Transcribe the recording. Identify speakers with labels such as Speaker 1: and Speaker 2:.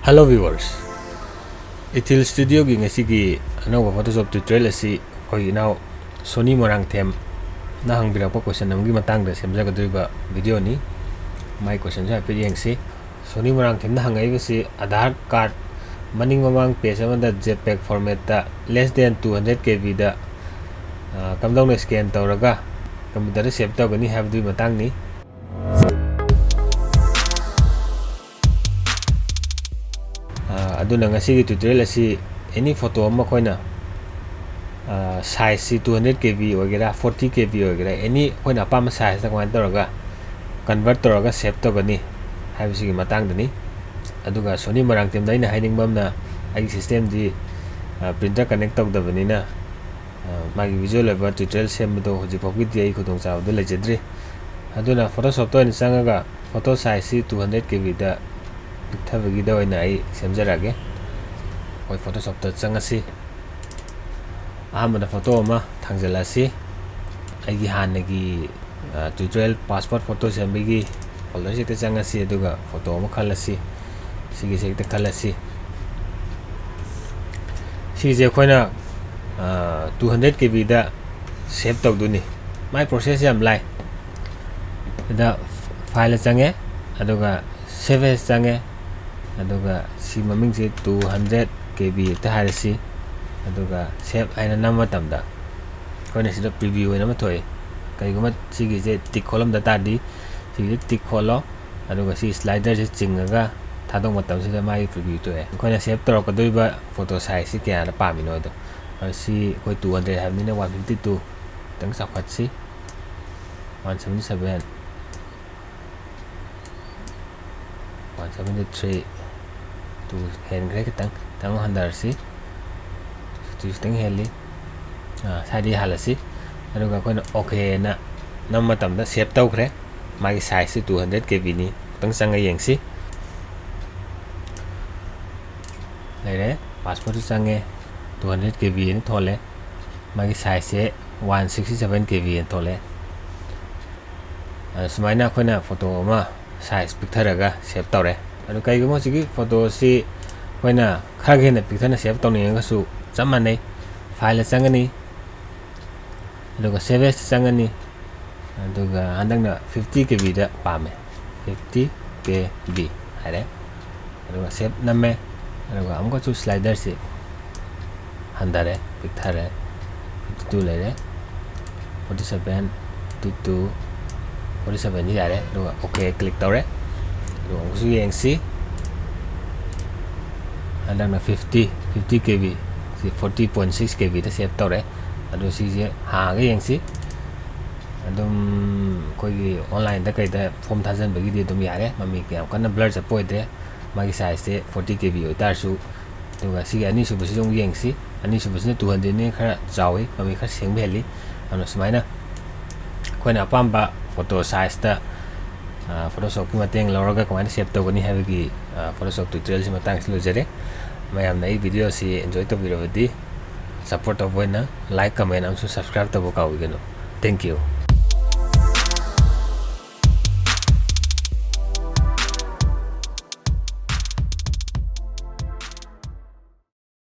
Speaker 1: Hello viewers. Ithil Studio gi ngasi anova Photoshop tutorial asi koi now Sony Morangthem na hangbirakpa question amgi matangda semjagadriba video ni my question ja pe yengsi Sony Morangthem na hangai basi Aadhaar card maning mamang page amada JPEG format da less than 200 KB da kamdong scan tawraga computer save tawgani habdui matang ni aduna ngasi tutorial asi any photo amma koina size si 200 KB ogera 40 KB ogera any koina apama size da kwan tawraga convert tawraga save tawgani habisi matang dani aduga Sony Morangthem da ina hiding bamna ai system di printer connect tawdabani na magi visual level tutorial semdo hoji pokgi di ai khudong chaw do lejadri aduna Photoshop to in sangaga photo size si 200 KB da picture da oina ai semjarage oi Photoshop to changasi amada photo ma thangjalasi aigi hanagi tutorial passport photo sembigi folder site changasi aduga photo ma khalasi sigi sekte khalasi sije khoina 200 KB da save tawduni my process yam lai da file change aduga save as change aduga si maming si 200 KB ta harasi aduga save aina nama tamda koina sida preview ina mathoi kaiguma sigi je tick column da tadi sigi tick kholo aduga si slider je chingaga thadong matam sida mai preview to e koina save tor ko doiba photo size si kya na pamino do si koi 200 habnina 152 tang sakhat si 177 173 to hen gre tang 100 si to tang heli sadi halasi aduga koina okay na nam matam da save tawkhre magi size si 200 KB ni tang sanga yengsi lere passport sange 200 KB ni thole magi size se 167 KB ni thole sumaina koina photo ma size picture ga save tawre adu kai gumo sigi photo si koina khage na picture na save tawni ga su chamane file changani aduga save as changani aduga andang na 50 KB da pame 50 KB hare aduga save namme aduga amko chu slider si handare picture 52 lere 47 22 47 ni yare aduga okay click tawre aduga su yengsi andang na 50 KB si 40.6 KB da save tawre adu si je ha ga yengsi adum koi online da kai da form thousand bagi di dum yare mami kyam kana blur sa poide magi size se 40 KB tar su aduga si ani su busi jong yengsi ani su busi 200 ni khara chawi mami khara sengbeli anu sumaina koina pamba photo size da Photoshop ki mateng lawraga kamana save tawgani habigi Photoshop tutorial si matang si lojare mayam na video si enjoy to video di support of na like comment and subscribe to boka wigeno thank you.